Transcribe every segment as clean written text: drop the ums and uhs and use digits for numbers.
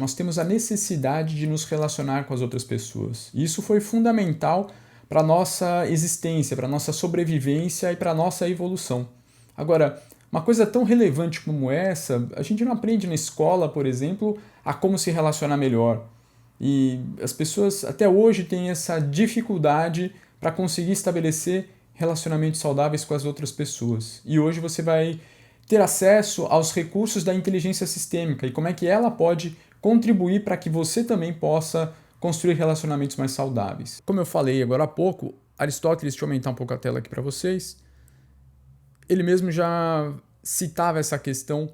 Nós temos a necessidade de nos relacionar com as outras pessoas. E isso foi fundamental para a nossa existência, para a nossa sobrevivência e para a nossa evolução. Agora, uma coisa tão relevante como essa, a gente não aprende na escola, por exemplo, a como se relacionar melhor. E as pessoas até hoje têm essa dificuldade para conseguir estabelecer relacionamentos saudáveis com as outras pessoas. E hoje você vai ter acesso aos recursos da inteligência sistêmica e como é que ela pode contribuir para que você também possa construir relacionamentos mais saudáveis. Como eu falei agora há pouco, Aristóteles, deixa eu aumentar um pouco a tela aqui para vocês, ele mesmo já citava essa questão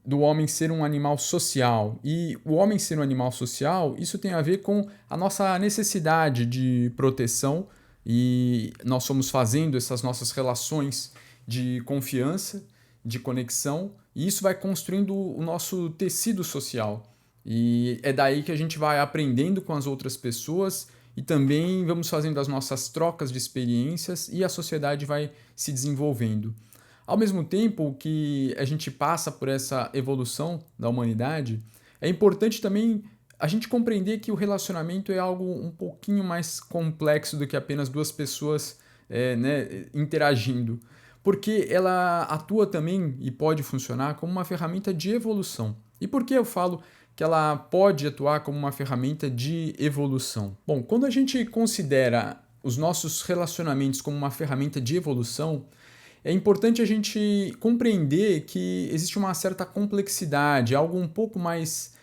do homem ser um animal social. E o homem ser um animal social, isso tem a ver com a nossa necessidade de proteção e nós somos fazendo essas nossas relações de confiança, de conexão, e isso vai construindo o nosso tecido social. E é daí que a gente vai aprendendo com as outras pessoas e também vamos fazendo as nossas trocas de experiências e a sociedade vai se desenvolvendo. Ao mesmo tempo que a gente passa por essa evolução da humanidade, é importante também a gente compreender que o relacionamento é algo um pouquinho mais complexo do que apenas duas pessoas interagindo, porque ela atua também e pode funcionar como uma ferramenta de evolução. E por que eu falo que ela pode atuar como uma ferramenta de evolução? Bom, quando a gente considera os nossos relacionamentos como uma ferramenta de evolução, é importante a gente compreender que existe uma certa complexidade, algo um pouco mais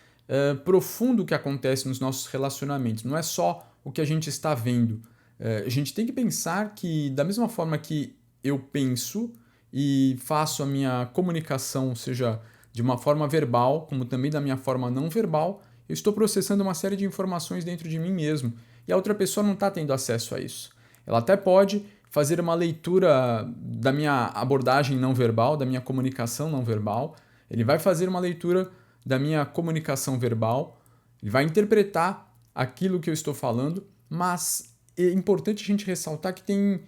profundo que acontece nos nossos relacionamentos. Não é só o que a gente está vendo. A gente tem que pensar que, da mesma forma que eu penso e faço a minha comunicação, seja de uma forma verbal, como também da minha forma não verbal, eu estou processando uma série de informações dentro de mim mesmo. E a outra pessoa não está tendo acesso a isso. Ela até pode fazer uma leitura da minha abordagem não verbal, da minha comunicação não verbal. Ele vai fazer uma leitura da minha comunicação verbal, ele vai interpretar aquilo que eu estou falando, mas é importante a gente ressaltar que tem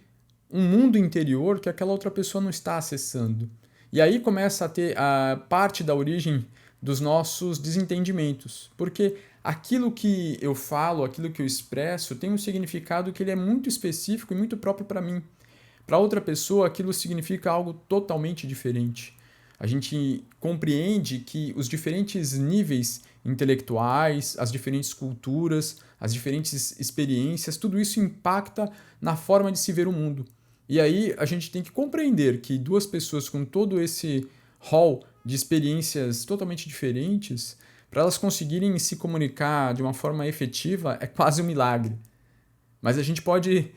um mundo interior que aquela outra pessoa não está acessando. E aí começa a ter a parte da origem dos nossos desentendimentos, porque aquilo que eu falo, aquilo que eu expresso, tem um significado que ele é muito específico e muito próprio para mim. Para outra pessoa, aquilo significa algo totalmente diferente. A gente compreende que os diferentes níveis intelectuais, as diferentes culturas, as diferentes experiências, tudo isso impacta na forma de se ver o mundo. E aí a gente tem que compreender que duas pessoas com todo esse hall de experiências totalmente diferentes, para elas conseguirem se comunicar de uma forma efetiva, é quase um milagre. Mas a gente pode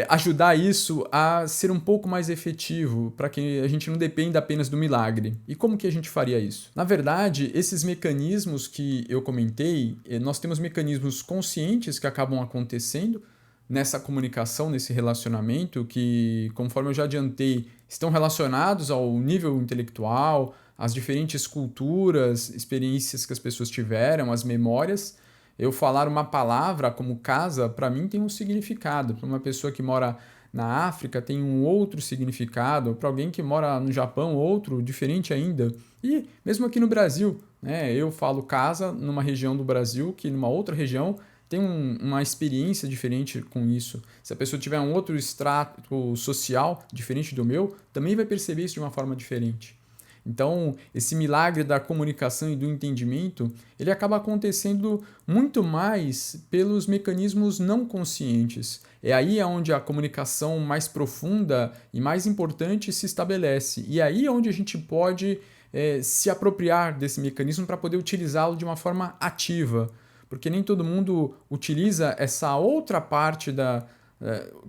ajudar isso a ser um pouco mais efetivo, para que a gente não dependa apenas do milagre. E como que a gente faria isso? Na verdade, esses mecanismos que eu comentei, nós temos mecanismos conscientes que acabam acontecendo nessa comunicação, nesse relacionamento, que, conforme eu já adiantei, estão relacionados ao nível intelectual, às diferentes culturas, experiências que as pessoas tiveram, as memórias. Eu falar uma palavra como casa, para mim tem um significado. Para uma pessoa que mora na África tem um outro significado. Para alguém que mora no Japão, outro, diferente ainda. E mesmo aqui no Brasil, né, eu falo casa numa região do Brasil que numa outra região tem uma experiência diferente com isso. Se a pessoa tiver um outro extrato social diferente do meu, também vai perceber isso de uma forma diferente. Então, esse milagre da comunicação e do entendimento, ele acaba acontecendo muito mais pelos mecanismos não conscientes. É aí onde a comunicação mais profunda e mais importante se estabelece. E aí é onde a gente pode se apropriar desse mecanismo para poder utilizá-lo de uma forma ativa. Porque nem todo mundo utiliza essa outra parte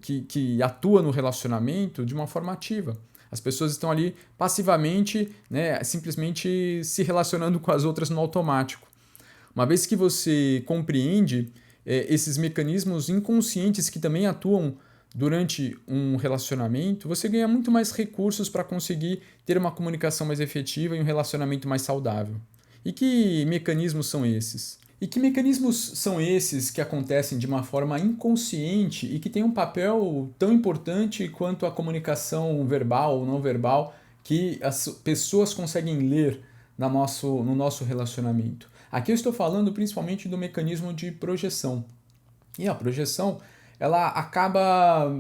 que atua no relacionamento de uma forma ativa. As pessoas estão ali passivamente, né, simplesmente se relacionando com as outras no automático. Uma vez que você compreende esses mecanismos inconscientes que também atuam durante um relacionamento, você ganha muito mais recursos para conseguir ter uma comunicação mais efetiva e um relacionamento mais saudável. E que mecanismos são esses? E que mecanismos são esses que acontecem de uma forma inconsciente e que têm um papel tão importante quanto a comunicação verbal ou não verbal que as pessoas conseguem ler no nosso relacionamento? Aqui eu estou falando principalmente do mecanismo de projeção. E a projeção, ela acaba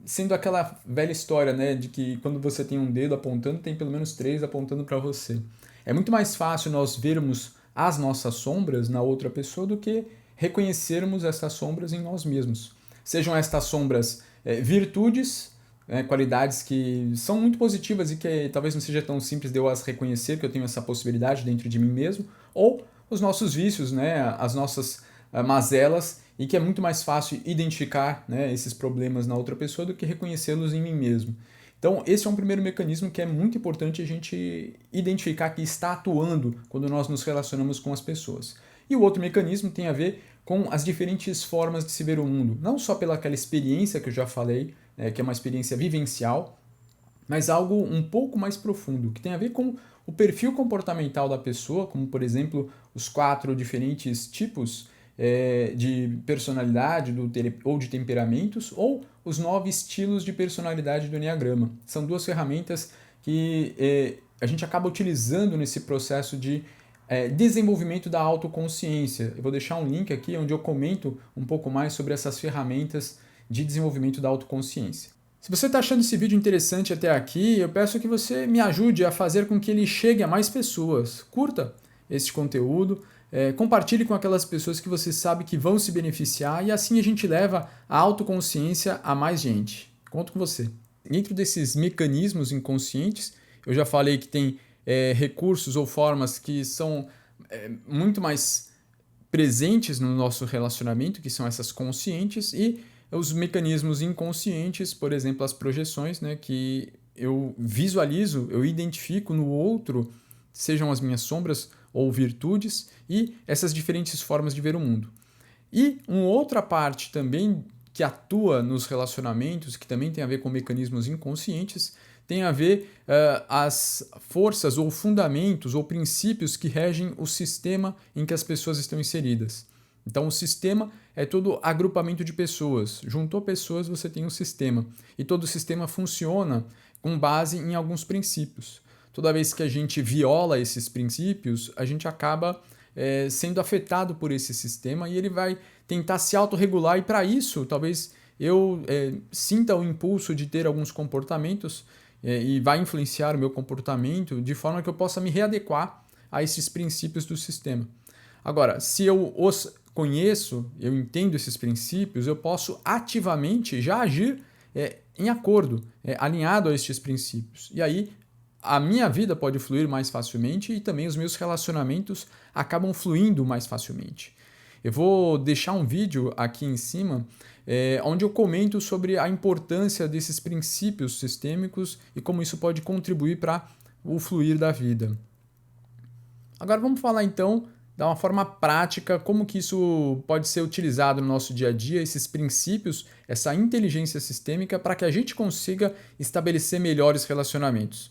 sendo aquela velha história, né, de que quando você tem um dedo apontando, tem pelo menos três apontando para você. É muito mais fácil nós vermos as nossas sombras na outra pessoa do que reconhecermos essas sombras em nós mesmos. Sejam estas sombras virtudes, qualidades que são muito positivas e que talvez não seja tão simples de eu as reconhecer, que eu tenho essa possibilidade dentro de mim mesmo, ou os nossos vícios, né, as nossas mazelas, e que é muito mais fácil identificar, né, esses problemas na outra pessoa do que reconhecê-los em mim mesmo. Então, esse é um primeiro mecanismo que é muito importante a gente identificar que está atuando quando nós nos relacionamos com as pessoas. E o outro mecanismo tem a ver com as diferentes formas de se ver o mundo, não só pelaquela experiência que eu já falei, que é uma experiência vivencial, mas algo um pouco mais profundo, que tem a ver com o perfil comportamental da pessoa, como por exemplo os 4 diferentes tipos de personalidade ou de temperamentos, ou os 9 estilos de personalidade do Enneagrama. São 2 ferramentas que a gente acaba utilizando nesse processo de desenvolvimento da autoconsciência. Eu vou deixar um link aqui onde eu comento um pouco mais sobre essas ferramentas de desenvolvimento da autoconsciência. Se você está achando esse vídeo interessante até aqui, eu peço que você me ajude a fazer com que ele chegue a mais pessoas. Curta esse conteúdo, compartilhe com aquelas pessoas que você sabe que vão se beneficiar e assim a gente leva a autoconsciência a mais gente. Conto com você. Dentro desses mecanismos inconscientes, eu já falei que tem recursos ou formas que são muito mais presentes no nosso relacionamento, que são essas conscientes, e os mecanismos inconscientes, por exemplo, as projeções, né, que eu visualizo, eu identifico no outro, sejam as minhas sombras ou virtudes, e essas diferentes formas de ver o mundo. E uma outra parte também que atua nos relacionamentos, que também tem a ver com mecanismos inconscientes, tem a ver as forças ou fundamentos ou princípios que regem o sistema em que as pessoas estão inseridas. Então, o sistema é todo agrupamento de pessoas. Juntou pessoas, você tem um sistema. E todo o sistema funciona com base em alguns princípios. Toda vez que a gente viola esses princípios, a gente acaba sendo afetado por esse sistema e ele vai tentar se autorregular. E para isso, talvez eu sinta o impulso de ter alguns comportamentos e vai influenciar o meu comportamento de forma que eu possa me readequar a esses princípios do sistema. Agora, se eu os conheço, eu entendo esses princípios, eu posso ativamente já agir em acordo, alinhado a estes princípios. E aí a minha vida pode fluir mais facilmente e também os meus relacionamentos acabam fluindo mais facilmente. Eu vou deixar um vídeo aqui em cima onde eu comento sobre a importância desses princípios sistêmicos e como isso pode contribuir para o fluir da vida. Agora vamos falar então da uma forma prática, como que isso pode ser utilizado no nosso dia a dia, esses princípios, essa inteligência sistêmica, para que a gente consiga estabelecer melhores relacionamentos.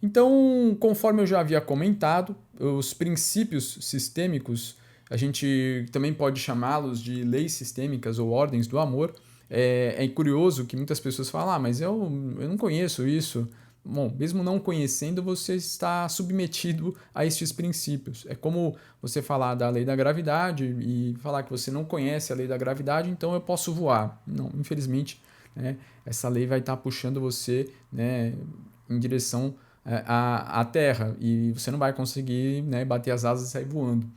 Então, conforme eu já havia comentado, os princípios sistêmicos, a gente também pode chamá-los de leis sistêmicas ou ordens do amor. É curioso que muitas pessoas falam, mas eu não conheço isso. Bom, mesmo não conhecendo, você está submetido a estes princípios. É como você falar da lei da gravidade e falar que você não conhece a lei da gravidade, então eu posso voar. Não, infelizmente, essa lei vai estar puxando você, em direção à Terra e você não vai conseguir, bater as asas e sair voando.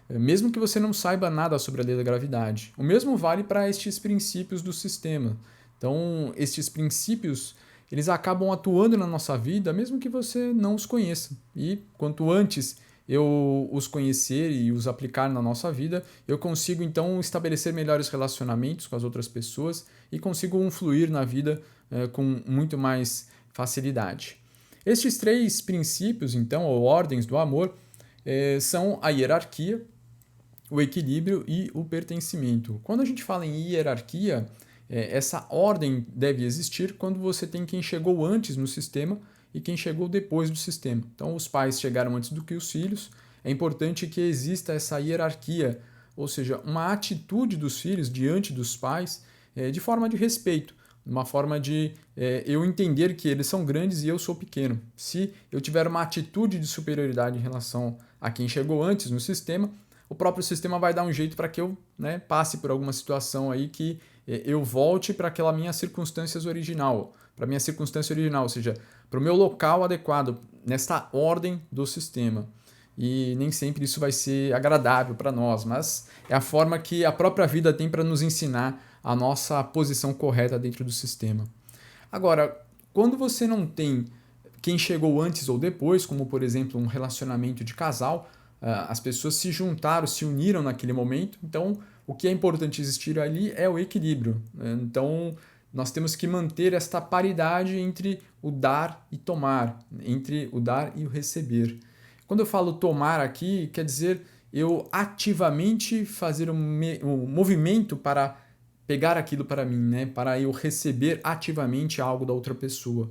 Mesmo que você não saiba nada sobre a lei da gravidade. O mesmo vale para estes princípios do sistema. Então, estes princípios eles acabam atuando na nossa vida, mesmo que você não os conheça. E quanto antes eu os conhecer e os aplicar na nossa vida, eu consigo então estabelecer melhores relacionamentos com as outras pessoas e consigo fluir na vida com muito mais facilidade. Estes 3 princípios, então, ou ordens do amor, são a hierarquia, o equilíbrio e o pertencimento. Quando a gente fala em hierarquia, essa ordem deve existir quando você tem quem chegou antes no sistema e quem chegou depois do sistema. Então, os pais chegaram antes do que os filhos. É importante que exista essa hierarquia, ou seja, uma atitude dos filhos diante dos pais de forma de respeito. uma forma de eu entender que eles são grandes e eu sou pequeno. Se eu tiver uma atitude de superioridade em relação a quem chegou antes no sistema, o próprio sistema vai dar um jeito para que eu, né, passe por alguma situação aí que eu volte para aquela minha circunstância original, ou seja, para o meu local adequado, nesta ordem do sistema. E nem sempre isso vai ser agradável para nós, mas é a forma que a própria vida tem para nos ensinar a nossa posição correta dentro do sistema. Agora, quando você não tem quem chegou antes ou depois, como por exemplo um relacionamento de casal, as pessoas se juntaram, se uniram naquele momento, então o que é importante existir ali é o equilíbrio. Então nós temos que manter esta paridade entre o dar e tomar, entre o dar e o receber. Quando eu falo tomar aqui, quer dizer eu ativamente fazer um movimento para pegar aquilo para mim, né? Para eu receber ativamente algo da outra pessoa.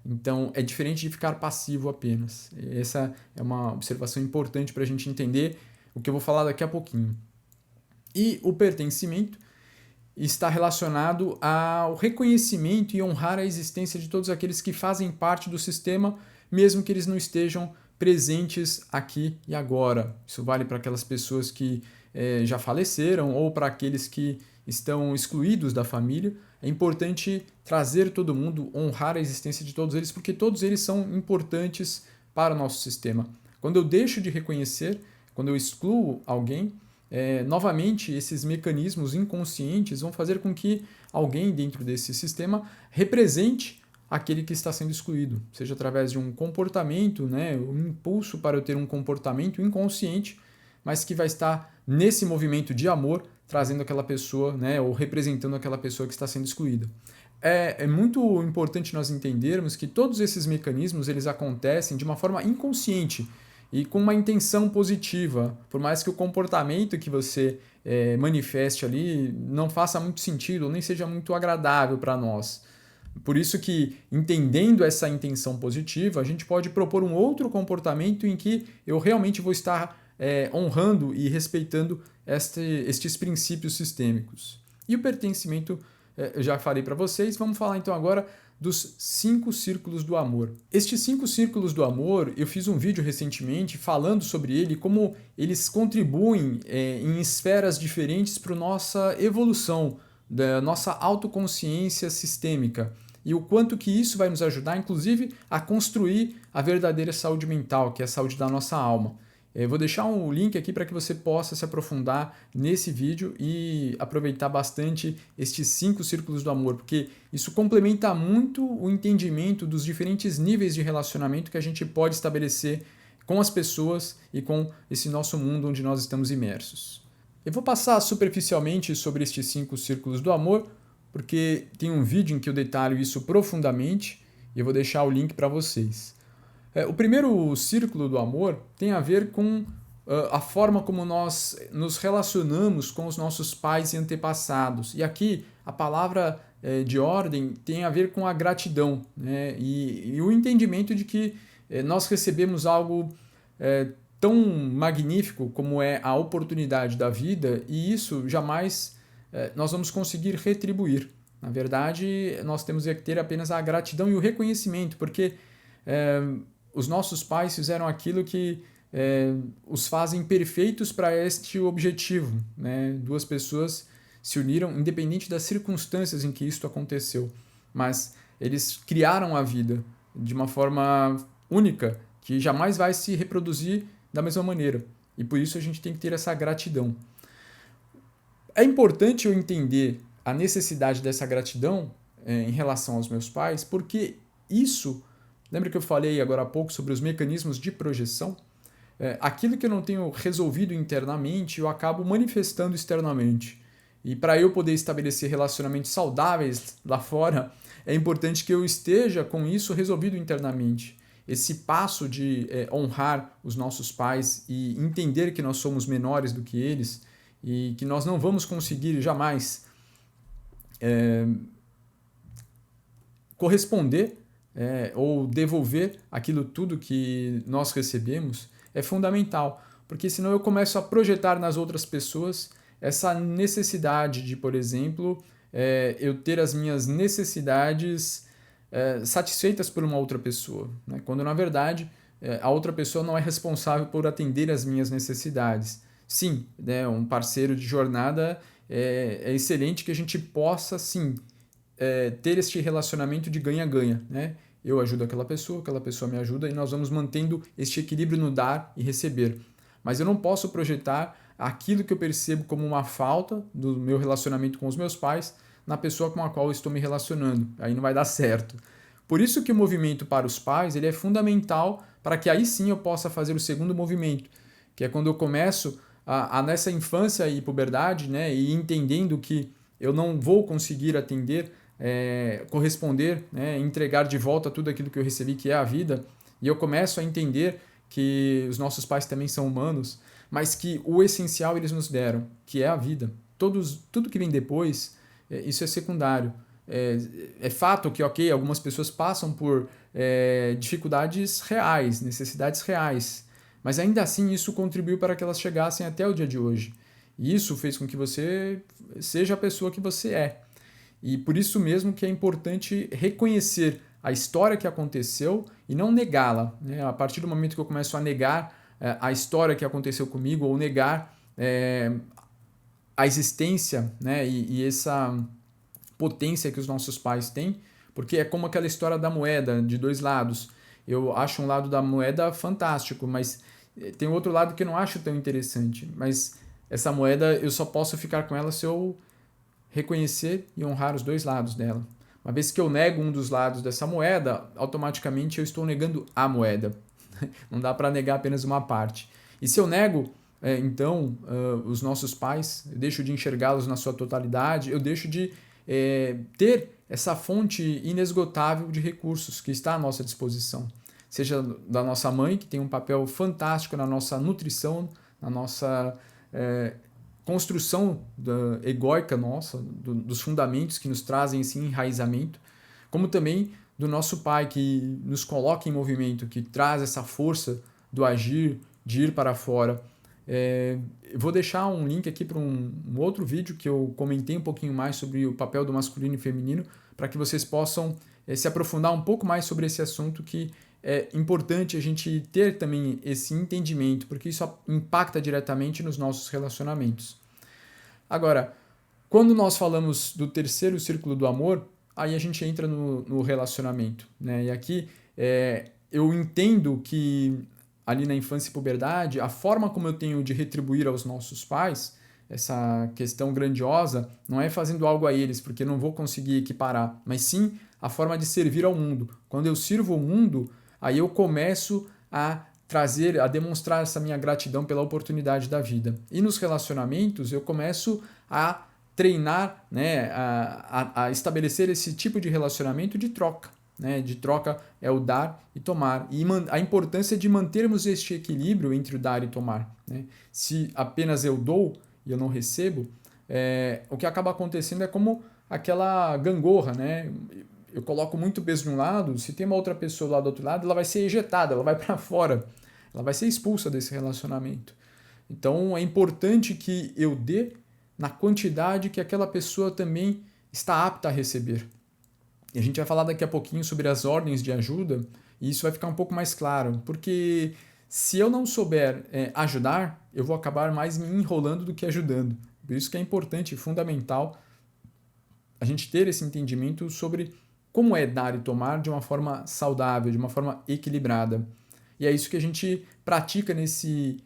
Então, é diferente de ficar passivo apenas. Essa é uma observação importante para a gente entender o que eu vou falar daqui a pouquinho. E o pertencimento está relacionado ao reconhecimento e honrar a existência de todos aqueles que fazem parte do sistema, mesmo que eles não estejam presentes aqui e agora. Isso vale para aquelas pessoas que já faleceram ou para aqueles que estão excluídos da família. É importante trazer todo mundo, honrar a existência de todos eles, porque todos eles são importantes para o nosso sistema. Quando eu deixo de reconhecer, quando eu excluo alguém, novamente esses mecanismos inconscientes vão fazer com que alguém dentro desse sistema represente aquele que está sendo excluído, seja através de um comportamento, né, um impulso para eu ter um comportamento inconsciente, mas que vai estar nesse movimento de amor, trazendo aquela pessoa, né, ou representando aquela pessoa que está sendo excluída. É muito importante nós entendermos que todos esses mecanismos eles acontecem de uma forma inconsciente e com uma intenção positiva, por mais que o comportamento que você manifeste ali não faça muito sentido, ou nem seja muito agradável para nós. Por isso que, entendendo essa intenção positiva, a gente pode propor um outro comportamento em que eu realmente vou estar honrando e respeitando estes princípios sistêmicos. E o pertencimento, eu já falei para vocês, vamos falar então agora dos 5 círculos do amor. Estes 5 círculos do amor, eu fiz um vídeo recentemente falando sobre ele, como eles contribuem em esferas diferentes para a nossa evolução, da nossa autoconsciência sistêmica. E o quanto que isso vai nos ajudar, inclusive, a construir a verdadeira saúde mental, que é a saúde da nossa alma. Eu vou deixar um link aqui para que você possa se aprofundar nesse vídeo e aproveitar bastante estes 5 círculos do amor, porque isso complementa muito o entendimento dos diferentes níveis de relacionamento que a gente pode estabelecer com as pessoas e com esse nosso mundo onde nós estamos imersos. Eu vou passar superficialmente sobre estes 5 círculos do amor, porque tem um vídeo em que eu detalho isso profundamente e eu vou deixar o link para vocês. O primeiro círculo do amor tem a ver com a forma como nós nos relacionamos com os nossos pais e antepassados. E aqui a palavra de ordem tem a ver com a gratidão, né? E o entendimento de que nós recebemos algo tão magnífico como é a oportunidade da vida e isso jamais nós vamos conseguir retribuir. Na verdade, nós temos que ter apenas a gratidão e o reconhecimento, porque os nossos pais fizeram aquilo que os fazem perfeitos para este objetivo, né? Duas pessoas se uniram, independente das circunstâncias em que isso aconteceu, mas eles criaram a vida de uma forma única, que jamais vai se reproduzir da mesma maneira. E por isso a gente tem que ter essa gratidão. É importante eu entender a necessidade dessa gratidão em relação aos meus pais, porque isso, lembra que eu falei agora há pouco sobre os mecanismos de projeção? Aquilo que eu não tenho resolvido internamente, eu acabo manifestando externamente. E para eu poder estabelecer relacionamentos saudáveis lá fora, é importante que eu esteja com isso resolvido internamente. Esse passo de honrar os nossos pais e entender que nós somos menores do que eles e que nós não vamos conseguir jamais corresponder ou devolver aquilo tudo que nós recebemos é fundamental, porque senão eu começo a projetar nas outras pessoas essa necessidade de, por exemplo, eu ter as minhas necessidades satisfeitas por uma outra pessoa, né? Quando na verdade a outra pessoa não é responsável por atender as minhas necessidades. Sim, né, um parceiro de jornada é excelente que a gente possa sim ter este relacionamento de ganha-ganha, né? Eu ajudo aquela pessoa me ajuda e nós vamos mantendo este equilíbrio no dar e receber. Mas eu não posso projetar aquilo que eu percebo como uma falta do meu relacionamento com os meus pais na pessoa com a qual eu estou me relacionando. Aí não vai dar certo. Por isso que o movimento para os pais ele é fundamental para que aí sim eu possa fazer o segundo movimento, que é quando eu começo nessa infância e puberdade, né, e entendendo que eu não vou conseguir atender, corresponder, né, entregar de volta tudo aquilo que eu recebi, que é a vida, e eu começo a entender que os nossos pais também são humanos, mas que o essencial eles nos deram, que é a vida. Tudo que vem depois, isso é secundário. É fato que, ok, algumas pessoas passam por dificuldades reais, necessidades reais, mas ainda assim isso contribuiu para que elas chegassem até o dia de hoje. E isso fez com que você seja a pessoa que você é. E por isso mesmo que é importante reconhecer a história que aconteceu e não negá-la, né? A partir do momento que eu começo a negar a história que aconteceu comigo ou negar a existência, né? E essa potência que os nossos pais têm, porque é como aquela história da moeda de dois lados. Eu acho um lado da moeda fantástico, mas tem outro lado que eu não acho tão interessante. Mas essa moeda eu só posso ficar com ela se eu reconhecer e honrar os dois lados dela. Uma vez que eu nego um dos lados dessa moeda, automaticamente eu estou negando a moeda. Não dá para negar apenas uma parte. E se eu nego, os nossos pais, eu deixo de enxergá-los na sua totalidade, eu deixo de ter essa fonte inesgotável de recursos que está à nossa disposição. Seja da nossa mãe, que tem um papel fantástico na nossa nutrição, na nossa construção egóica nossa, dos fundamentos que nos trazem esse enraizamento, como também do nosso pai, que nos coloca em movimento, que traz essa força do agir, de ir para fora. Eu vou deixar um link aqui para um outro vídeo que eu comentei um pouquinho mais sobre o papel do masculino e feminino, para que vocês possam se aprofundar um pouco mais sobre esse assunto, que é importante a gente ter também esse entendimento, porque isso impacta diretamente nos nossos relacionamentos. Agora, quando nós falamos do terceiro círculo do amor, aí a gente entra no relacionamento, né? E aqui eu entendo que ali na infância e puberdade, a forma como eu tenho de retribuir aos nossos pais, essa questão grandiosa, não é fazendo algo a eles, porque eu não vou conseguir equiparar, mas sim a forma de servir ao mundo. Quando eu sirvo o mundo, aí eu começo a trazer, a demonstrar essa minha gratidão pela oportunidade da vida. E nos relacionamentos, eu começo a treinar, né, a estabelecer esse tipo de relacionamento de troca. Né, de troca é o dar e tomar. E a importância de mantermos este equilíbrio entre o dar e tomar. Né? Se apenas eu dou e eu não recebo, o que acaba acontecendo é como aquela gangorra. Né? Eu coloco muito peso de um lado, se tem uma outra pessoa lá do outro lado, ela vai ser ejetada, ela vai para fora. Ela vai ser expulsa desse relacionamento. Então é importante que eu dê na quantidade que aquela pessoa também está apta a receber. E a gente vai falar daqui a pouquinho sobre as ordens de ajuda, e isso vai ficar um pouco mais claro, porque se eu não souber ajudar, eu vou acabar mais me enrolando do que ajudando. Por isso que é importante e fundamental a gente ter esse entendimento sobre como é dar e tomar de uma forma saudável, de uma forma equilibrada. E é isso que a gente pratica nesse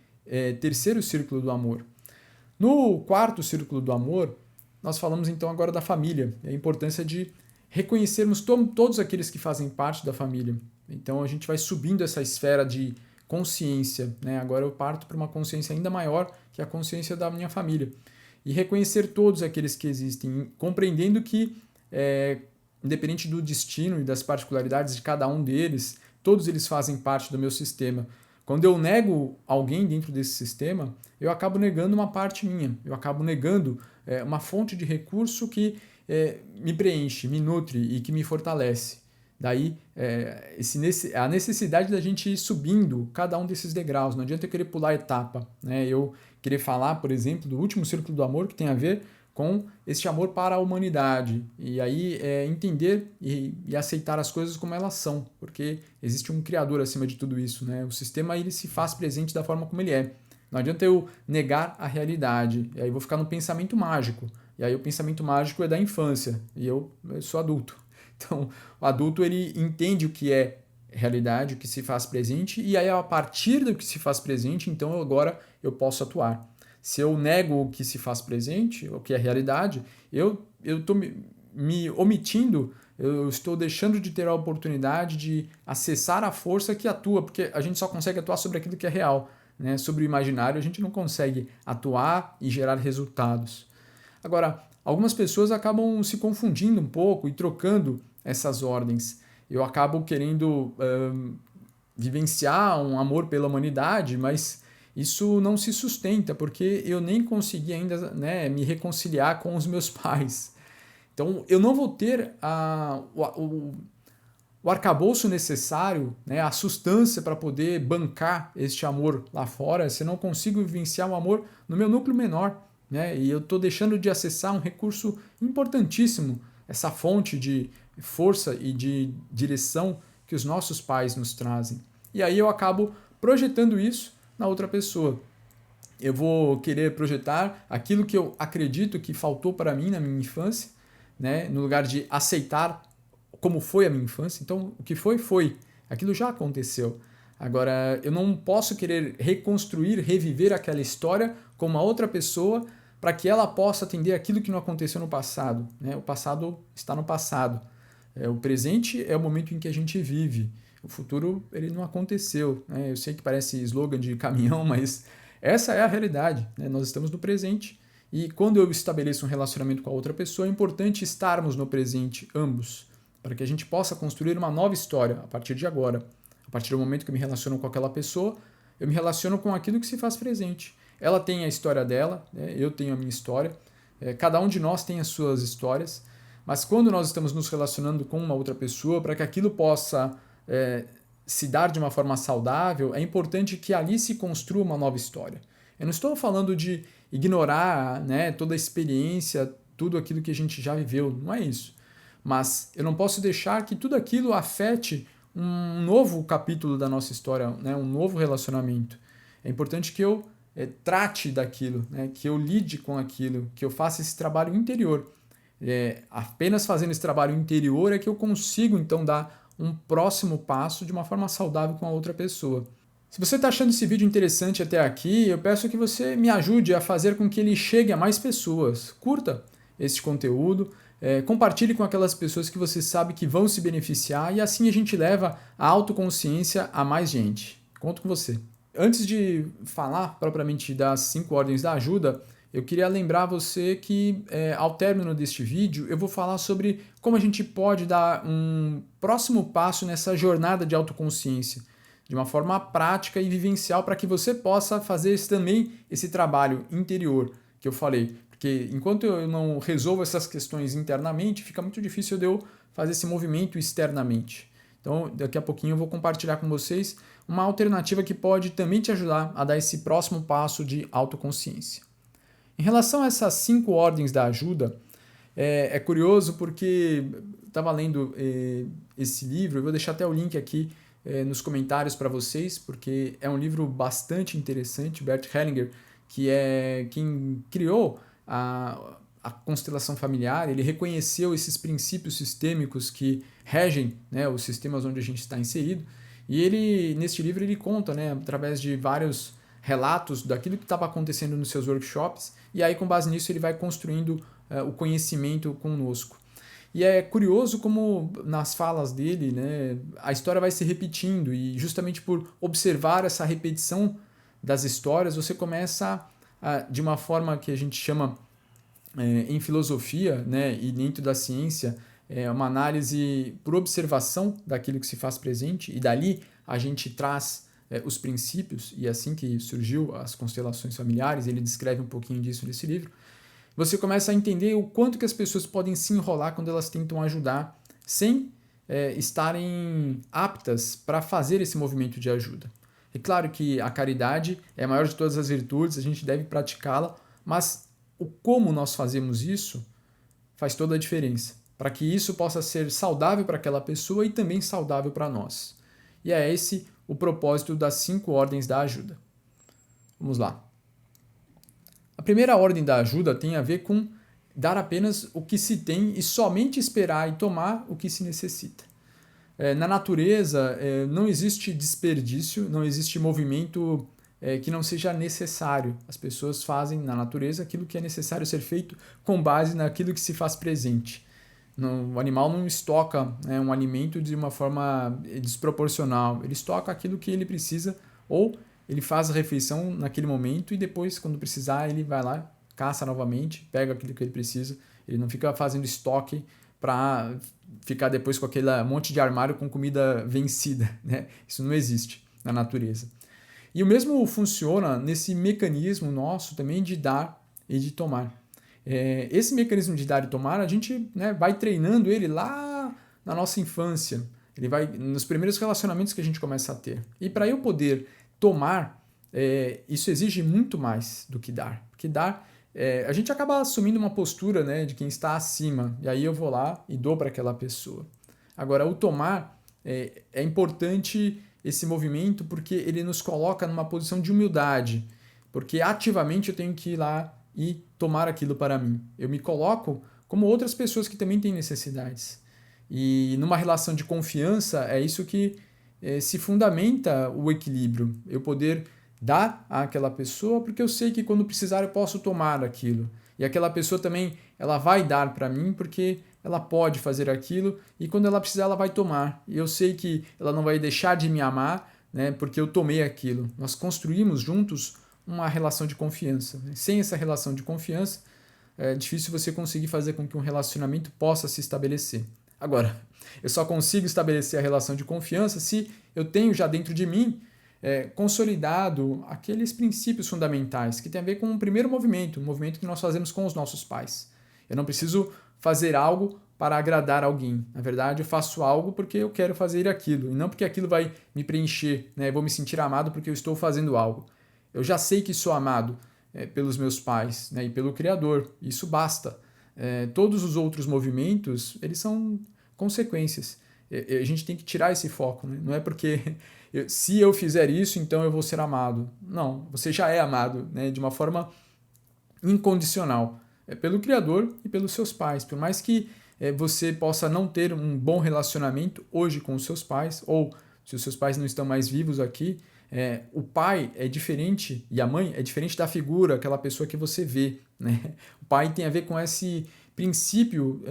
terceiro círculo do amor. No quarto círculo do amor, nós falamos então agora da família, e a importância de reconhecermos todos aqueles que fazem parte da família. Então a gente vai subindo essa esfera de consciência. Né? Agora eu parto para uma consciência ainda maior, que é a consciência da minha família. E reconhecer todos aqueles que existem, compreendendo que, independente do destino e das particularidades de cada um deles, todos eles fazem parte do meu sistema. Quando eu nego alguém dentro desse sistema, eu acabo negando uma parte minha, eu acabo negando uma fonte de recurso que me preenche, me nutre e que me fortalece. Daí a necessidade da gente ir subindo cada um desses degraus. Não adianta eu querer pular etapa. Né? Eu querer falar, por exemplo, do último círculo do amor, que tem a ver com este amor para a humanidade. E aí entender e aceitar as coisas como elas são, porque existe um criador acima de tudo isso, né? O sistema ele se faz presente da forma como ele é. Não adianta eu negar a realidade, e aí eu vou ficar no pensamento mágico. E aí o pensamento mágico é da infância, e eu sou adulto. Então, o adulto ele entende o que é realidade, o que se faz presente, e aí a partir do que se faz presente, então agora eu posso atuar. Se eu nego o que se faz presente, o que é realidade, eu estou me omitindo, eu estou deixando de ter a oportunidade de acessar a força que atua, porque a gente só consegue atuar sobre aquilo que é real, né? Sobre o imaginário a gente não consegue atuar e gerar resultados. Agora, algumas pessoas acabam se confundindo um pouco e trocando essas ordens. Eu acabo querendo vivenciar um amor pela humanidade, mas isso não se sustenta, porque eu nem consegui ainda, né, me reconciliar com os meus pais. Então, eu não vou ter o arcabouço necessário, né, a sustância para poder bancar este amor lá fora, se eu não consigo vivenciar o amor no meu núcleo menor. Né, e eu estou deixando de acessar um recurso importantíssimo, essa fonte de força e de direção que os nossos pais nos trazem. E aí eu acabo projetando isso na outra pessoa. Eu vou querer projetar aquilo que eu acredito que faltou para mim na minha infância, né, no lugar de aceitar como foi a minha infância. Então, o que foi, foi. Aquilo já aconteceu. Agora, eu não posso querer reconstruir, reviver aquela história com uma outra pessoa para que ela possa atender aquilo que não aconteceu no passado. Né? O passado está no passado. O presente é o momento em que a gente vive. O futuro ele não aconteceu. Né? Eu sei que parece slogan de caminhão, mas essa é a realidade. Né? Nós estamos no presente. E quando eu estabeleço um relacionamento com a outra pessoa, é importante estarmos no presente, ambos, para que a gente possa construir uma nova história a partir de agora. A partir do momento que eu me relaciono com aquela pessoa, eu me relaciono com aquilo que se faz presente. Ela tem a história dela, né? Eu tenho a minha história, cada um de nós tem as suas histórias, mas quando nós estamos nos relacionando com uma outra pessoa, para que aquilo possa se dar de uma forma saudável, é importante que ali se construa uma nova história. Eu não estou falando de ignorar, né, toda a experiência, tudo aquilo que a gente já viveu, não é isso. Mas eu não posso deixar que tudo aquilo afete um novo capítulo da nossa história, né? Um novo relacionamento. É importante que eu trate daquilo, né? Que eu lide com aquilo, que eu faça esse trabalho interior. Apenas fazendo esse trabalho interior é que eu consigo, então, dar um próximo passo de uma forma saudável com a outra pessoa. Se você está achando esse vídeo interessante até aqui, eu peço que você me ajude a fazer com que ele chegue a mais pessoas. Curta esse conteúdo, compartilhe com aquelas pessoas que você sabe que vão se beneficiar e assim a gente leva a autoconsciência a mais gente. Conto com você. Antes de falar propriamente das 5 ordens da ajuda, eu queria lembrar você que ao término deste vídeo eu vou falar sobre como a gente pode dar um próximo passo nessa jornada de autoconsciência, de uma forma prática e vivencial para que você possa fazer também esse trabalho interior que eu falei. Porque enquanto eu não resolvo essas questões internamente, fica muito difícil de eu fazer esse movimento externamente. Então, daqui a pouquinho eu vou compartilhar com vocês uma alternativa que pode também te ajudar a dar esse próximo passo de autoconsciência. Em relação a essas 5 ordens da ajuda, é curioso porque estava lendo esse livro, eu vou deixar até o link aqui nos comentários para vocês, porque é um livro bastante interessante, Bert Hellinger, que é quem criou a constelação familiar, ele reconheceu esses princípios sistêmicos que regem, né, os sistemas onde a gente está inserido, e ele, neste livro, ele conta, né, através de vários relatos daquilo que estava acontecendo nos seus workshops, e aí com base nisso ele vai construindo o conhecimento conosco. E é curioso como nas falas dele, né, a história vai se repetindo, e justamente por observar essa repetição das histórias, você começa de uma forma que a gente chama em filosofia, né, e dentro da ciência, uma análise por observação daquilo que se faz presente, e dali a gente traz os princípios, e é assim que surgiu as constelações familiares, ele descreve um pouquinho disso nesse livro. Você começa a entender o quanto que as pessoas podem se enrolar quando elas tentam ajudar, sem estarem aptas para fazer esse movimento de ajuda. É claro que a caridade é a maior de todas as virtudes, a gente deve praticá-la, mas o como nós fazemos isso faz toda a diferença, para que isso possa ser saudável para aquela pessoa e também saudável para nós. E é esse o propósito das 5 ordens da ajuda. Vamos lá. A primeira ordem da ajuda tem a ver com dar apenas o que se tem e somente esperar e tomar o que se necessita. Na natureza, não existe desperdício, não existe movimento que não seja necessário. As pessoas fazem na natureza aquilo que é necessário ser feito com base naquilo que se faz presente. O animal não estoca um alimento de uma forma desproporcional. Ele estoca aquilo que ele precisa ou ele faz a refeição naquele momento e depois, quando precisar, ele vai lá, caça novamente, pega aquilo que ele precisa. Ele não fica fazendo estoque para ficar depois com aquele monte de armário com comida vencida, né? Isso não existe na natureza. E o mesmo funciona nesse mecanismo nosso também de dar e de tomar. Esse mecanismo de dar e tomar, a gente vai treinando ele lá na nossa infância. Ele vai nos primeiros relacionamentos que a gente começa a ter. E para eu poder tomar, isso exige muito mais do que dar. Porque dar, a gente acaba assumindo uma postura de quem está acima. E aí eu vou lá e dou para aquela pessoa. Agora, o tomar é importante esse movimento porque ele nos coloca numa posição de humildade. Porque ativamente eu tenho que ir lá e tomar aquilo para mim. Eu me coloco como outras pessoas que também têm necessidades. E numa relação de confiança, é isso que se fundamenta o equilíbrio. Eu poder dar àquela pessoa porque eu sei que quando precisar eu posso tomar aquilo. E aquela pessoa também ela vai dar para mim porque ela pode fazer aquilo e quando ela precisar ela vai tomar. E eu sei que ela não vai deixar de me amar porque eu tomei aquilo. Nós construímos juntos uma relação de confiança. Sem essa relação de confiança, é difícil você conseguir fazer com que um relacionamento possa se estabelecer. Agora, eu só consigo estabelecer a relação de confiança se eu tenho já dentro de mim consolidado aqueles princípios fundamentais que tem a ver com o primeiro movimento, o movimento que nós fazemos com os nossos pais. Eu não preciso fazer algo para agradar alguém. Na verdade, eu faço algo porque eu quero fazer aquilo, e não porque aquilo vai me preencher, eu vou me sentir amado porque eu estou fazendo algo. Eu já sei que sou amado pelos meus pais e pelo Criador. Isso basta. Todos os outros movimentos, eles são consequências. A gente tem que tirar esse foco. Não é porque se eu fizer isso, então eu vou ser amado. Não, você já é amado de uma forma incondicional. Pelo Criador e pelos seus pais. Por mais que você possa não ter um bom relacionamento hoje com os seus pais, ou se os seus pais não estão mais vivos aqui, o pai é diferente e a mãe é diferente da figura, aquela pessoa que você vê. O pai tem a ver com esse princípio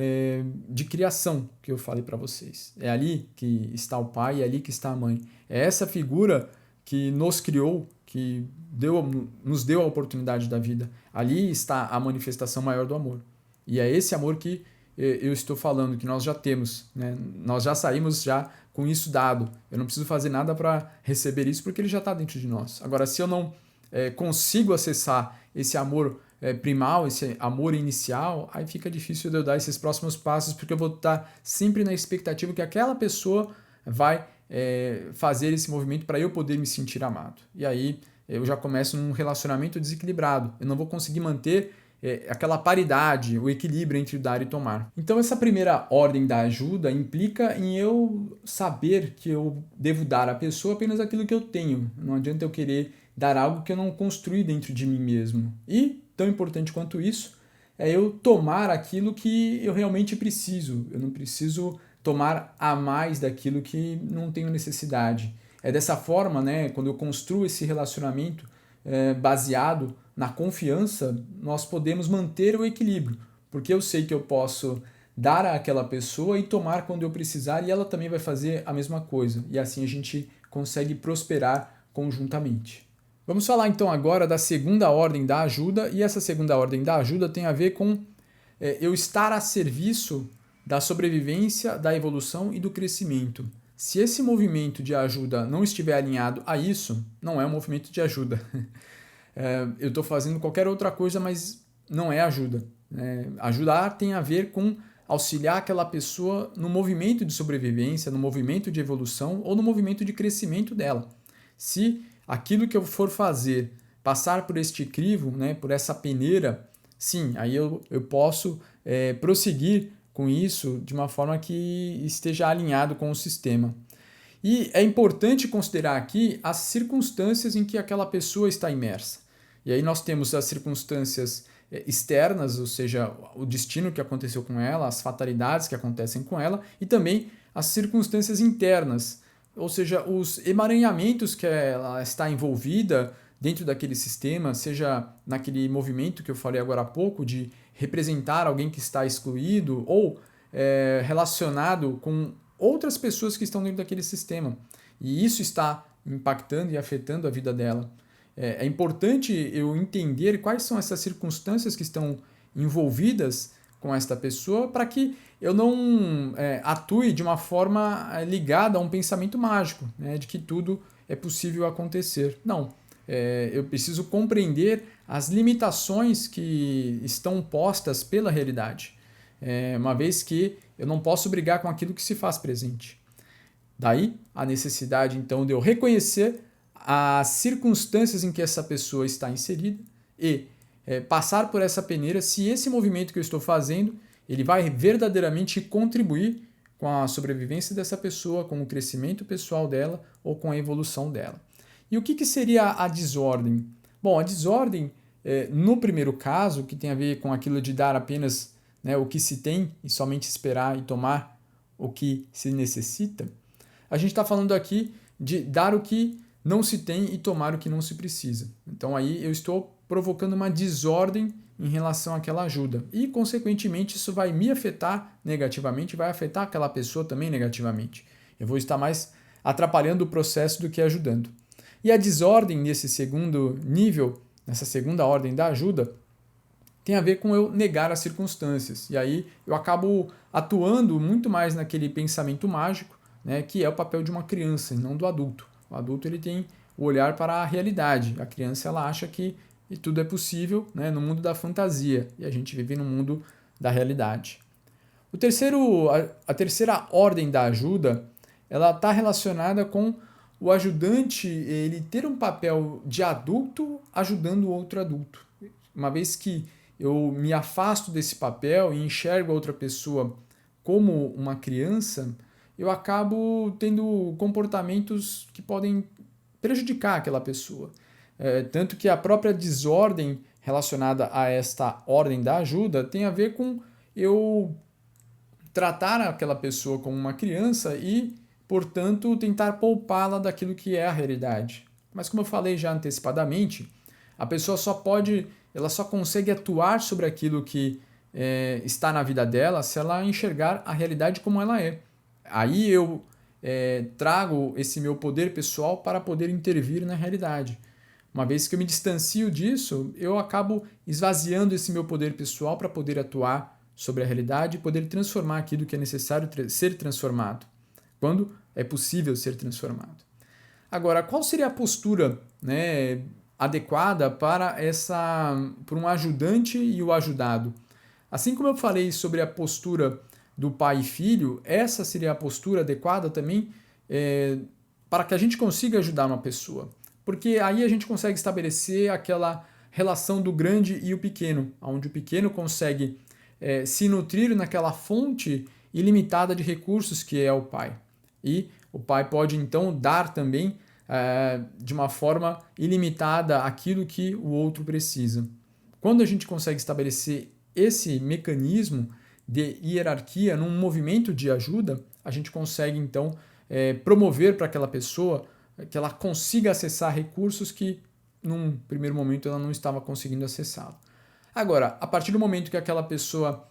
de criação que eu falei para vocês. É ali que está o pai, é ali que está a mãe. É essa figura que nos criou, que nos deu a oportunidade da vida. Ali está a manifestação maior do amor. E é esse amor que eu estou falando, que nós já temos. Nós já saímos já com isso dado. Eu não preciso fazer nada para receber isso, porque ele já está dentro de nós. Agora, se eu não consigo acessar esse amor primal, esse amor inicial, aí fica difícil de eu dar esses próximos passos, porque eu vou estar sempre na expectativa que aquela pessoa vai fazer esse movimento para eu poder me sentir amado. E aí eu já começo num relacionamento desequilibrado. Eu não vou conseguir manter aquela paridade, o equilíbrio entre dar e tomar. Então essa primeira ordem da ajuda implica em eu saber que eu devo dar à pessoa apenas aquilo que eu tenho. Não adianta eu querer dar algo que eu não construí dentro de mim mesmo. E, tão importante quanto isso, é eu tomar aquilo que eu realmente preciso. Eu não preciso tomar a mais daquilo que não tenho necessidade. É dessa forma, quando eu construo esse relacionamento baseado na confiança, nós podemos manter o equilíbrio, porque eu sei que eu posso dar àquela pessoa e tomar quando eu precisar e ela também vai fazer a mesma coisa. E assim a gente consegue prosperar conjuntamente. Vamos falar então agora da segunda ordem da ajuda, e essa segunda ordem da ajuda tem a ver com eu estar a serviço da sobrevivência, da evolução e do crescimento. Se esse movimento de ajuda não estiver alinhado a isso, não é um movimento de ajuda. Eu estou fazendo qualquer outra coisa, mas não é ajuda. Ajudar tem a ver com auxiliar aquela pessoa no movimento de sobrevivência, no movimento de evolução ou no movimento de crescimento dela. Se aquilo que eu for fazer passar por este crivo, por essa peneira, sim, aí eu posso prosseguir com isso de uma forma que esteja alinhado com o sistema. E é importante considerar aqui as circunstâncias em que aquela pessoa está imersa. E aí nós temos as circunstâncias externas, ou seja, o destino que aconteceu com ela, as fatalidades que acontecem com ela, e também as circunstâncias internas, ou seja, os emaranhamentos que ela está envolvida dentro daquele sistema, seja naquele movimento que eu falei agora há pouco, de representar alguém que está excluído, ou relacionado com outras pessoas que estão dentro daquele sistema. E isso está impactando e afetando a vida dela. É importante eu entender quais são essas circunstâncias que estão envolvidas com esta pessoa para que eu não atue de uma forma ligada a um pensamento mágico, né, de que tudo é possível acontecer. Não. Eu preciso compreender as limitações que estão postas pela realidade, uma vez que eu não posso brigar com aquilo que se faz presente. Daí a necessidade, então, de eu reconhecer as circunstâncias em que essa pessoa está inserida e passar por essa peneira se esse movimento que eu estou fazendo ele vai verdadeiramente contribuir com a sobrevivência dessa pessoa, com o crescimento pessoal dela ou com a evolução dela. E o que seria a desordem? Bom, a desordem, no primeiro caso, que tem a ver com aquilo de dar apenas o que se tem e somente esperar e tomar o que se necessita, a gente está falando aqui de dar o que não se tem e tomar o que não se precisa. Então aí eu estou provocando uma desordem em relação àquela ajuda. E, consequentemente, isso vai me afetar negativamente, vai afetar aquela pessoa também negativamente. Eu vou estar mais atrapalhando o processo do que ajudando. E a desordem nesse segundo nível, nessa segunda ordem da ajuda, tem a ver com eu negar as circunstâncias. E aí eu acabo atuando muito mais naquele pensamento mágico, né, que é o papel de uma criança e não do adulto. O adulto ele tem o olhar para a realidade. A criança ela acha que tudo é possível, né, no mundo da fantasia e a gente vive no mundo da realidade. A terceira ordem da ajuda ela está relacionada com o ajudante ele ter um papel de adulto ajudando outro adulto. Uma vez que eu me afasto desse papel e enxergo a outra pessoa como uma criança, eu acabo tendo comportamentos que podem prejudicar aquela pessoa. Tanto que a própria desordem relacionada a esta ordem da ajuda tem a ver com eu tratar aquela pessoa como uma criança e, portanto, tentar poupá-la daquilo que é a realidade. Mas como eu falei já antecipadamente, a pessoa ela só consegue atuar sobre aquilo que está na vida dela se ela enxergar a realidade como ela é. Aí eu trago esse meu poder pessoal para poder intervir na realidade. Uma vez que eu me distancio disso, eu acabo esvaziando esse meu poder pessoal para poder atuar sobre a realidade e poder transformar aquilo que é necessário ser transformado, quando é possível ser transformado. Agora, qual seria a postura, né, adequada para um ajudante e o ajudado? Assim como eu falei sobre a postura do pai e filho, essa seria a postura adequada também para que a gente consiga ajudar uma pessoa. Porque aí a gente consegue estabelecer aquela relação do grande e o pequeno, onde o pequeno consegue se nutrir naquela fonte ilimitada de recursos que é o pai. E o pai pode então dar também de uma forma ilimitada aquilo que o outro precisa. Quando a gente consegue estabelecer esse mecanismo de hierarquia num movimento de ajuda, a gente consegue então promover para aquela pessoa que ela consiga acessar recursos que num primeiro momento ela não estava conseguindo acessá-lo. Agora, a partir do momento que aquela pessoa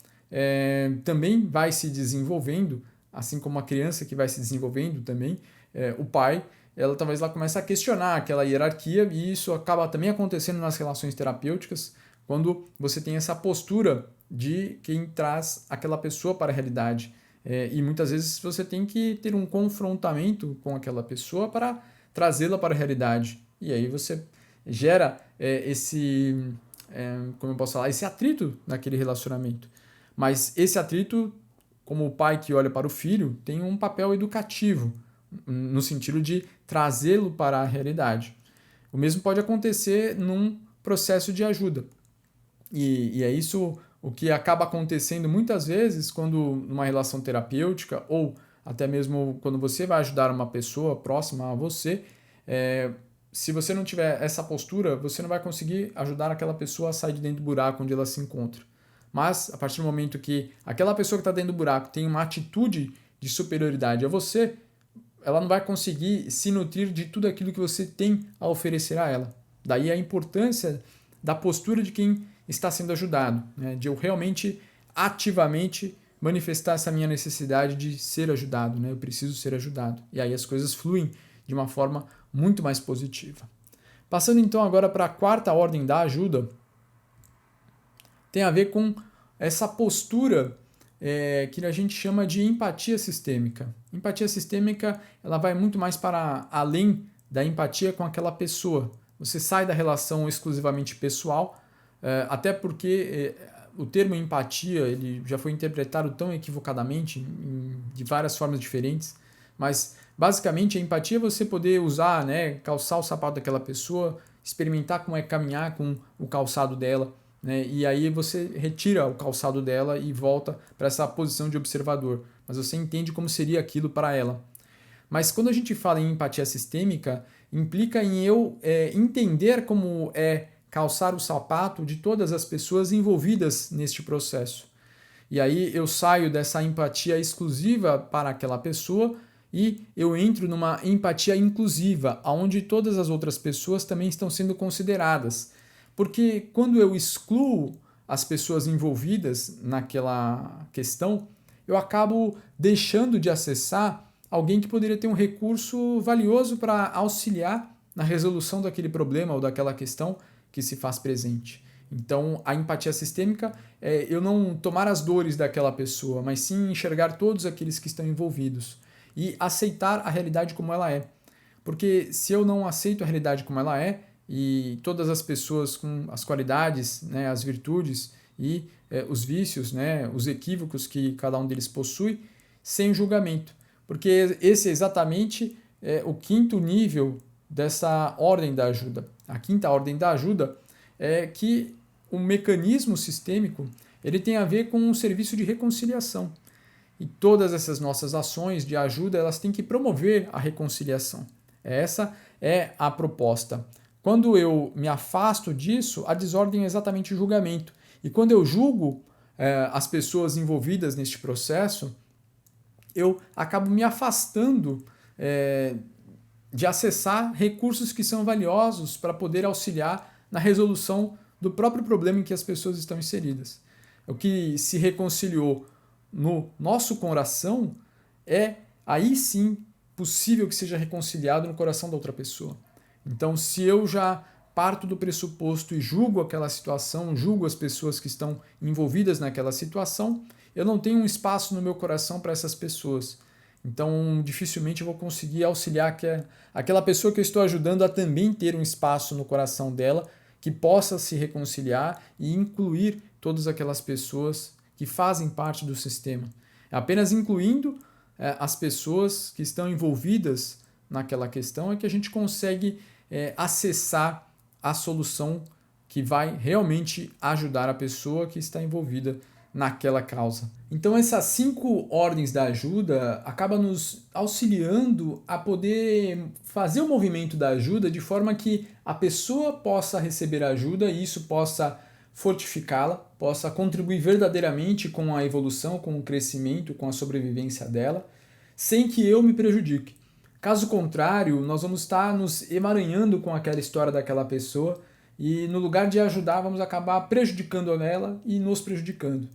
também vai se desenvolvendo, assim como a criança que vai se desenvolvendo também, o pai, talvez ela comece a questionar aquela hierarquia e isso acaba também acontecendo nas relações terapêuticas, quando você tem essa postura de quem traz aquela pessoa para a realidade. E muitas vezes você tem que ter um confrontamento com aquela pessoa para trazê-la para a realidade. E aí você gera como eu posso falar, esse atrito naquele relacionamento. Mas esse atrito, como o pai que olha para o filho, tem um papel educativo, no sentido de trazê-lo para a realidade. O mesmo pode acontecer num processo de ajuda. E é isso o que acaba acontecendo muitas vezes quando numa relação terapêutica ou até mesmo quando você vai ajudar uma pessoa próxima a você, é, se você não tiver essa postura, você não vai conseguir ajudar aquela pessoa a sair de dentro do buraco onde ela se encontra. Mas, a partir do momento que aquela pessoa que está dentro do buraco tem uma atitude de superioridade a você, ela não vai conseguir se nutrir de tudo aquilo que você tem a oferecer a ela. Daí a importância da postura de quem está sendo ajudado, né? De eu realmente ativamente manifestar essa minha necessidade de ser ajudado, né? Eu preciso ser ajudado. E aí as coisas fluem de uma forma muito mais positiva. Passando então agora para a quarta ordem da ajuda, tem a ver com essa postura que a gente chama de empatia sistêmica. Empatia sistêmica ela vai muito mais para além da empatia com aquela pessoa. Você sai da relação exclusivamente pessoal, até porque o termo empatia ele já foi interpretado tão equivocadamente de várias formas diferentes, mas basicamente a empatia é você poder usar, né, calçar o sapato daquela pessoa, experimentar como é caminhar com o calçado dela, né, e aí você retira o calçado dela e volta para essa posição de observador, mas você entende como seria aquilo para ela. Mas quando a gente fala em empatia sistêmica, implica em eu entender como é calçar o sapato de todas as pessoas envolvidas neste processo. E aí eu saio dessa empatia exclusiva para aquela pessoa e eu entro numa empatia inclusiva, onde todas as outras pessoas também estão sendo consideradas. Porque quando eu excluo as pessoas envolvidas naquela questão, eu acabo deixando de acessar alguém que poderia ter um recurso valioso para auxiliar na resolução daquele problema ou daquela questão que se faz presente. Então, a empatia sistêmica é eu não tomar as dores daquela pessoa, mas sim enxergar todos aqueles que estão envolvidos e aceitar a realidade como ela é. Porque se eu não aceito a realidade como ela é, e todas as pessoas com as qualidades, né, as virtudes e os vícios, né, os equívocos que cada um deles possui, sem julgamento. Porque esse é exatamente o quinto nível dessa ordem da ajuda. A quinta ordem da ajuda é que o mecanismo sistêmico ele tem a ver com um serviço de reconciliação. E todas essas nossas ações de ajuda elas têm que promover a reconciliação. Essa é a proposta. Quando eu me afasto disso, a desordem é exatamente o julgamento. E quando eu julgo as pessoas envolvidas neste processo, eu acabo me afastando de acessar recursos que são valiosos para poder auxiliar na resolução do próprio problema em que as pessoas estão inseridas. O que se reconciliou no nosso coração é aí sim possível que seja reconciliado no coração da outra pessoa. Então, se eu já parto do pressuposto e julgo aquela situação, julgo as pessoas que estão envolvidas naquela situação, eu não tenho um espaço no meu coração para essas pessoas. Então, dificilmente eu vou conseguir auxiliar aquela pessoa que eu estou ajudando a também ter um espaço no coração dela que possa se reconciliar e incluir todas aquelas pessoas que fazem parte do sistema. Apenas incluindo as pessoas que estão envolvidas naquela questão é que a gente consegue acessar a solução que vai realmente ajudar a pessoa que está envolvida naquela causa. Então essas 5 ordens da ajuda acabam nos auxiliando a poder fazer o movimento da ajuda de forma que a pessoa possa receber ajuda e isso possa fortificá-la, possa contribuir verdadeiramente com a evolução, com o crescimento, com a sobrevivência dela, sem que eu me prejudique. Caso contrário, nós vamos estar nos emaranhando com aquela história daquela pessoa e no lugar de ajudar, vamos acabar prejudicando ela e nos prejudicando.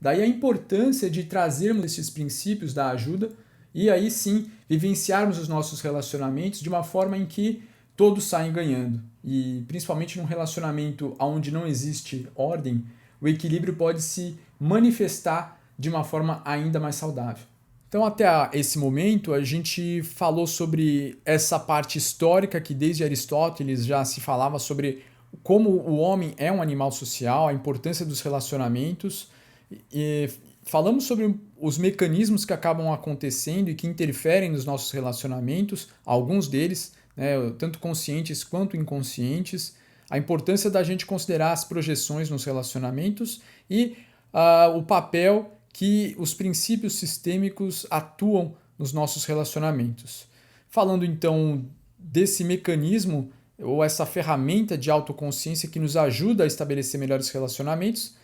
Daí a importância de trazermos esses princípios da ajuda e aí sim vivenciarmos os nossos relacionamentos de uma forma em que todos saem ganhando. E principalmente num relacionamento onde não existe ordem, o equilíbrio pode se manifestar de uma forma ainda mais saudável. Então, até esse momento, a gente falou sobre essa parte histórica que desde Aristóteles já se falava sobre como o homem é um animal social, a importância dos relacionamentos, e falamos sobre os mecanismos que acabam acontecendo e que interferem nos nossos relacionamentos, alguns deles, né, tanto conscientes quanto inconscientes. a importância da gente considerar as projeções nos relacionamentos e o papel que os princípios sistêmicos atuam nos nossos relacionamentos. Falando então desse mecanismo ou essa ferramenta de autoconsciência que nos ajuda a estabelecer melhores relacionamentos,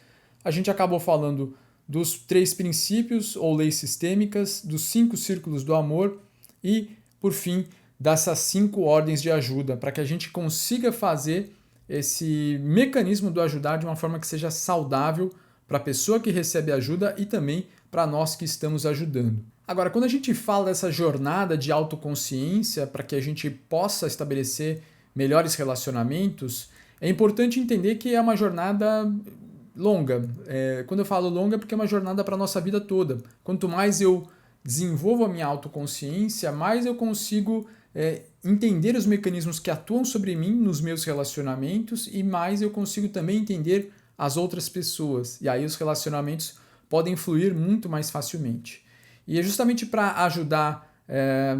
a gente acabou falando dos 3 princípios ou leis sistêmicas, dos 5 círculos do amor e, por fim, dessas 5 ordens de ajuda, para que a gente consiga fazer esse mecanismo do ajudar de uma forma que seja saudável para a pessoa que recebe ajuda e também para nós que estamos ajudando. Agora, quando a gente fala dessa jornada de autoconsciência para que a gente possa estabelecer melhores relacionamentos, é importante entender que é uma jornada longa. Quando eu falo longa é porque é uma jornada para a nossa vida toda. Quanto mais eu desenvolvo a minha autoconsciência, mais eu consigo entender os mecanismos que atuam sobre mim nos meus relacionamentos e mais eu consigo também entender as outras pessoas. E aí os relacionamentos podem fluir muito mais facilmente. E é justamente para ajudar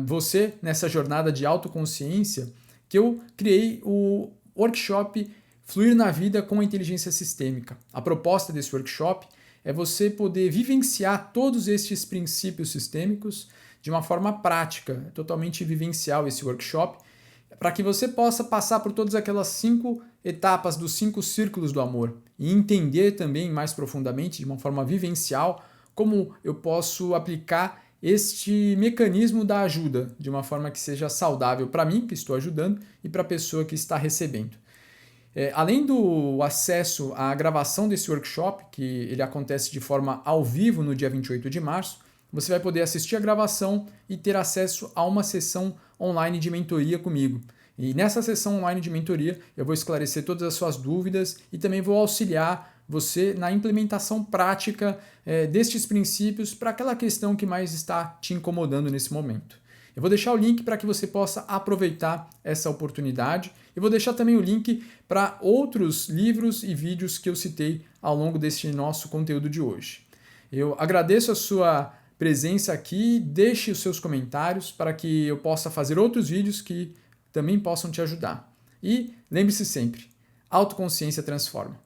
você nessa jornada de autoconsciência que eu criei o workshop Fluir na Vida com a Inteligência Sistêmica. A proposta desse workshop é você poder vivenciar todos estes princípios sistêmicos de uma forma prática, totalmente vivencial esse workshop, para que você possa passar por todas aquelas 5 etapas dos 5 círculos do amor e entender também mais profundamente, de uma forma vivencial, como eu posso aplicar este mecanismo da ajuda de uma forma que seja saudável para mim, que estou ajudando, e para a pessoa que está recebendo. Além do acesso à gravação desse workshop, que ele acontece de forma ao vivo no dia 28 de março, você vai poder assistir a gravação e ter acesso a uma sessão online de mentoria comigo. E nessa sessão online de mentoria eu vou esclarecer todas as suas dúvidas e também vou auxiliar você na implementação prática destes princípios para aquela questão que mais está te incomodando nesse momento. Eu vou deixar o link para que você possa aproveitar essa oportunidade e vou deixar também o link para outros livros e vídeos que eu citei ao longo deste nosso conteúdo de hoje. Eu agradeço a sua presença aqui, deixe os seus comentários para que eu possa fazer outros vídeos que também possam te ajudar. E lembre-se sempre, autoconsciência transforma.